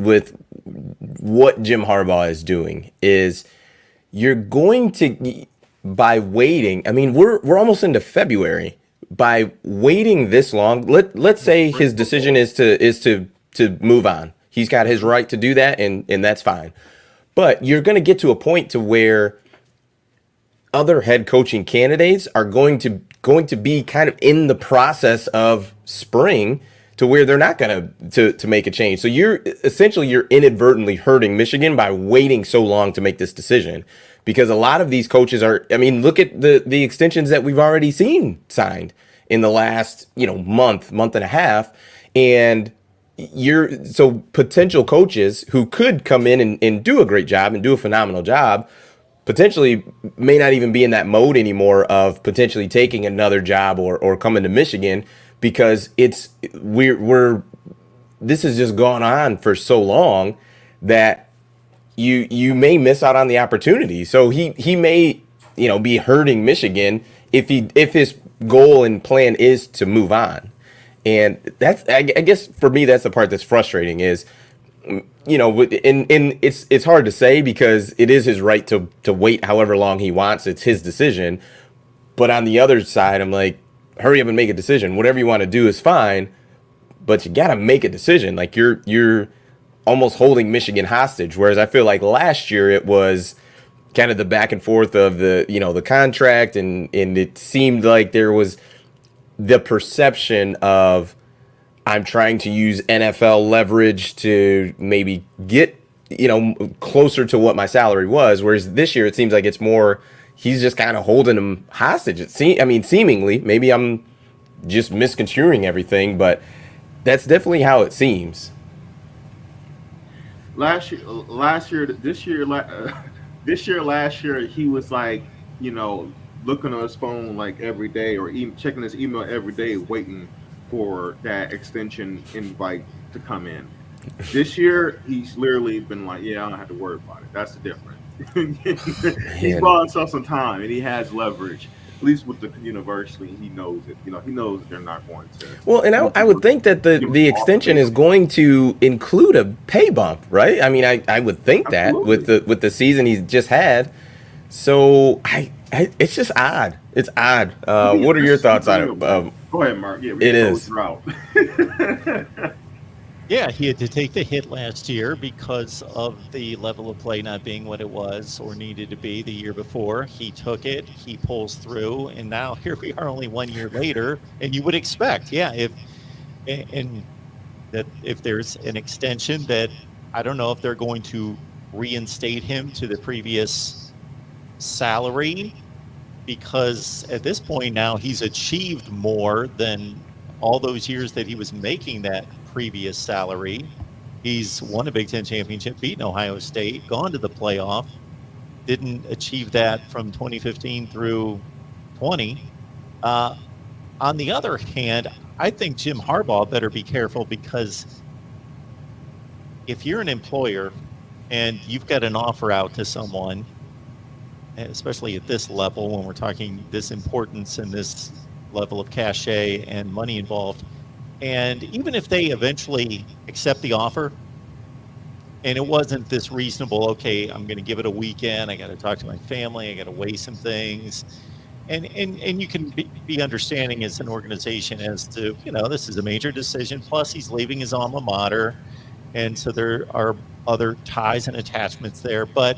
with what Jim Harbaugh is doing is you're going to, by waiting. I mean, we're almost into February. By waiting this long, let's say his decision is to move on. He's got his right to do that, and that's fine. But you're going to get to a point to where other head coaching candidates are going to be kind of in the process of spring to where they're not going to make a change. So you're inadvertently hurting Michigan by waiting so long to make this decision, because a lot of these coaches are, I mean, look at the extensions that we've already seen signed in the last, month and a half. And so potential coaches who could come in and do a great job and do a phenomenal job potentially may not even be in that mode anymore of potentially taking another job or coming to Michigan, because this has just gone on for so long that you may miss out on the opportunity. So he may, be hurting Michigan if his goal and plan is to move on. And that's, I guess for me, that's the part that's frustrating is, and it's hard to say because it is his right to wait however long he wants. It's his decision. But on the other side, I'm like, hurry up and make a decision. Whatever you want to do is fine, but you got to make a decision. Like you're almost holding Michigan hostage. Whereas I feel like last year it was kind of the back and forth of the contract, and it seemed like there was the perception of, I'm trying to use NFL leverage to maybe get, closer to what my salary was. Whereas this year, it seems like it's more, he's just kind of holding him hostage. Seemingly, maybe I'm just misconstruing everything, but that's definitely how it seems. Last year, he was like, looking on his phone like every day, or even checking his email every day, waiting for that extension invite to come in. This year, he's literally been like, "Yeah, I don't have to worry about it." That's the difference. He's bought himself some time, and he has leverage. At least with the university, he knows it. He knows that they're not going to. Well, and I would think that the extension is going to include a pay bump, right? I mean, I would think that with the season he's just had. So it's just odd. It's odd. What are your thoughts on it? Go ahead, Mark. Yeah, it is. Yeah, he had to take the hit last year because of the level of play not being what it was or needed to be the year before. He took it, he pulls through, and now here we are only 1 year later. And you would expect, if there's an extension, that I don't know if they're going to reinstate him to the previous salary, because at this point now he's achieved more than all those years that he was making that previous salary. He's won a Big Ten championship, beaten Ohio State, gone to the playoff, didn't achieve that from 2015 through 20. On the other hand, I think Jim Harbaugh better be careful, because if you're an employer and you've got an offer out to someone, especially at this level, when we're talking this importance and this level of cachet and money involved, and even if they eventually accept the offer and it wasn't this reasonable, okay, I'm going to give it a weekend, I got to talk to my family, I got to weigh some things, and you can be understanding as an organization as to, this is a major decision, plus he's leaving his alma mater, and so there are other ties and attachments there. But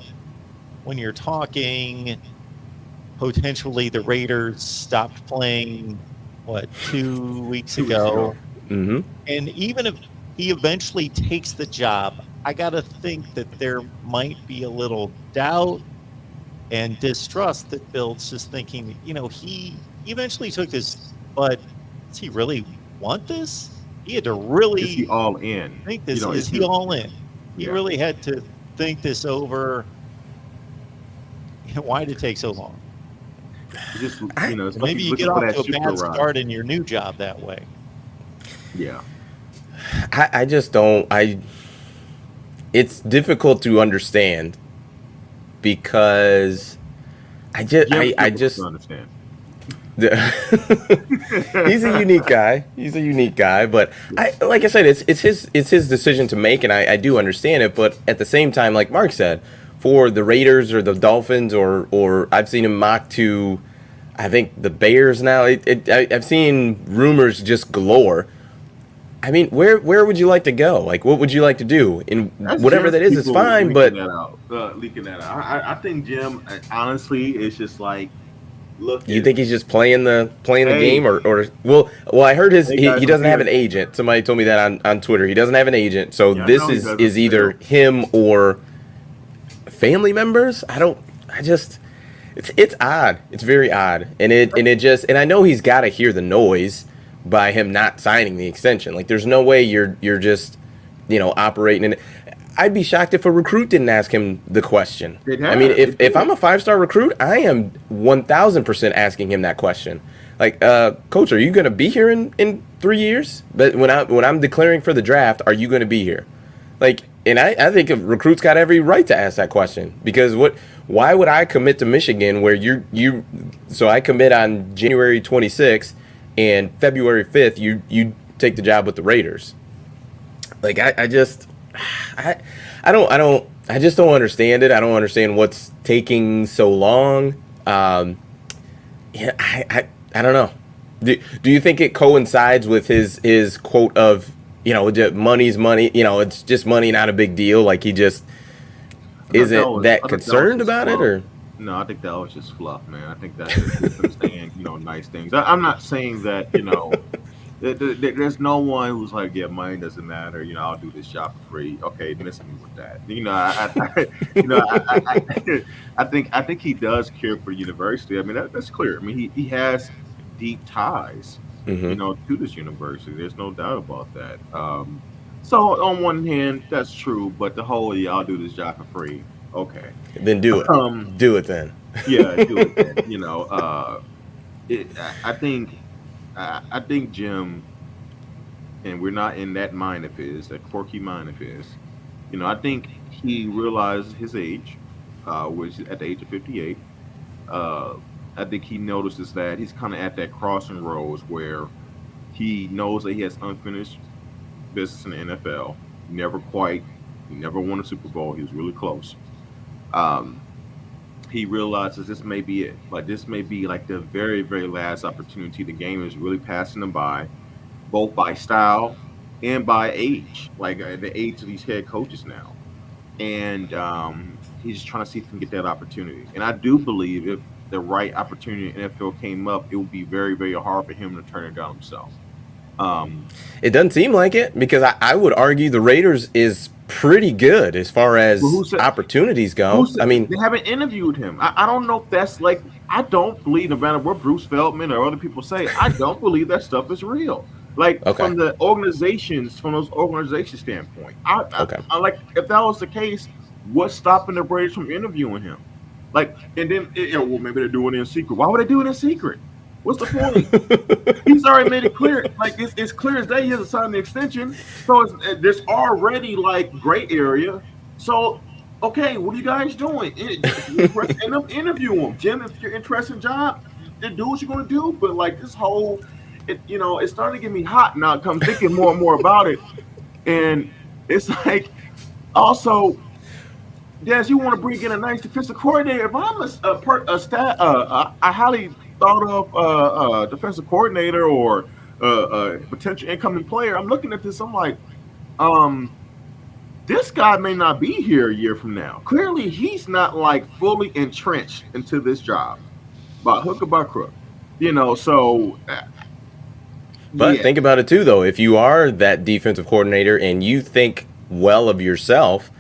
when you're talking potentially the Raiders stopped playing 2 weeks ago, Mm-hmm. and even if he eventually takes the job, I gotta think that there might be a little doubt and distrust that builds, just thinking, he eventually took this, but does he really want this? He had to really is he all in? Think this. Is he all in? He really had to think this over. Why did it take so long? Just maybe you get off to a bad start in your new job that way. Yeah. I just don't. It's difficult to understand, because I just understand. He's a unique guy. He's a unique guy, but like I said, it's his decision to make, and I do understand it. But at the same time, like Mark said, for the Raiders or the Dolphins, or I've seen him mock to, I think the Bears now. I've seen rumors just galore. I mean, where would you like to go? Like, what would you like to do? In whatever that is, it's fine. But leaking that out. I think Jim, honestly, it's just like, look. You think he's just playing the game, or well, I heard he doesn't have an agent. Somebody told me that on Twitter. He doesn't have an agent, so this is either him or family members. It's odd. It's very odd, and I know he's got to hear the noise by him not signing the extension. Like, there's no way you're just, operating. And I'd be shocked if a recruit didn't ask him the question. I mean, if I'm a 5-star recruit, I am 1,000% asking him that question. Like, Coach, are you going to be here in 3 years? But when I'm declaring for the draft, are you going to be here? Like, and I think a recruit's got every right to ask that question, because why would I commit to Michigan where so I commit on January 26th, and February 5th, you take the job with the Raiders. Like, I just don't understand it. I don't understand what's taking so long. I don't know. Do you think it coincides with his quote of, money's money, it's just money, not a big deal? Like, he just isn't that concerned about it, or? No, I think that was just fluff, man. I think that's just him saying, nice things. I'm not saying that, there's no one who's like, yeah, money doesn't matter. I'll do this job for free. Okay, miss me with that. I think he does care for the university. I mean, that's clear. I mean, he has deep ties, to this university. There's no doubt about that. So on one hand, that's true, but the whole, I'll do this job for free. Okay. Then do it. Do it then. Yeah, do it then. I think Jim, and we're not in that mind of his, that quirky mind of his. I think he realized his age, which is at the age of 58. I think he notices that he's kind of at that crossing roads where he knows that he has unfinished business in the NFL. He never won a Super Bowl. He was really close. He realizes this may be it. Like, this may be like the very, very last opportunity. The game is really passing him by, both by style and by age, like the age of these head coaches now. And he's trying to see if he can get that opportunity. And I do believe if the right opportunity in NFL came up, it would be very, very hard for him to turn it down himself. It doesn't seem like it, because I would argue the Raiders is pretty good as far as opportunities go. I mean, they haven't interviewed him. I don't know if that's like, I don't believe, no matter what Bruce Feldman or other people say, I don't believe that stuff is real. Like, from those organizations standpoint, I like, if that was the case, what's stopping the Raiders from interviewing him? Like, and then, well, maybe they're doing it in secret. Why would they do it in secret? What's the point? He's already made it clear. Like, it's clear as day he hasn't signed the extension. So there's already, like, gray area. So, okay, what are you guys doing? End up interview him. Jim, if you're interested in the job, then do what you're going to do. But, like, this whole, it's starting to get me hot now. I'm thinking more and more about it. And it's like, also, Des, you want to bring in a nice defensive coordinator. If I'm a highly thought of defensive coordinator or potential incoming player, I'm looking at this, I'm like, this guy may not be here a year from now. Clearly, he's not like fully entrenched into this job, by hook or by crook, so. But think about it too, though. If you are that defensive coordinator and you think well of yourself,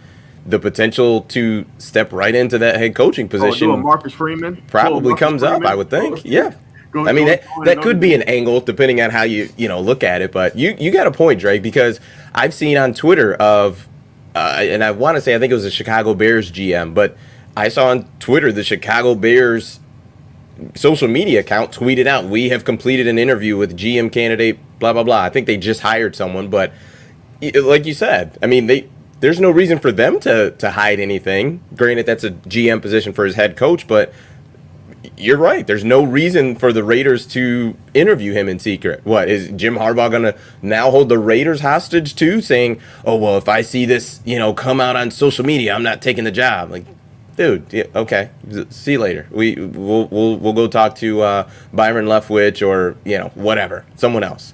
the potential to step right into that head coaching position Marcus Freeman probably comes up, I would think. Yeah. I mean, that could be an angle depending on how you look at it. But you got a point, Drake, because I've seen on Twitter of, and I want to say, I think it was the Chicago Bears GM, but I saw on Twitter the Chicago Bears social media account tweeted out, "We have completed an interview with GM candidate, blah, blah, blah." I think they just hired someone, but like you said, I mean, there's no reason for them to hide anything. Granted, that's a GM position for his head coach, but you're right. There's no reason for the Raiders to interview him in secret. What is Jim Harbaugh going to now hold the Raiders hostage too, saying, "Oh well, if I see this, come out on social media, I'm not taking the job." Like, dude, yeah, okay, see you later. We'll go talk to Byron Leftwich or whatever, someone else.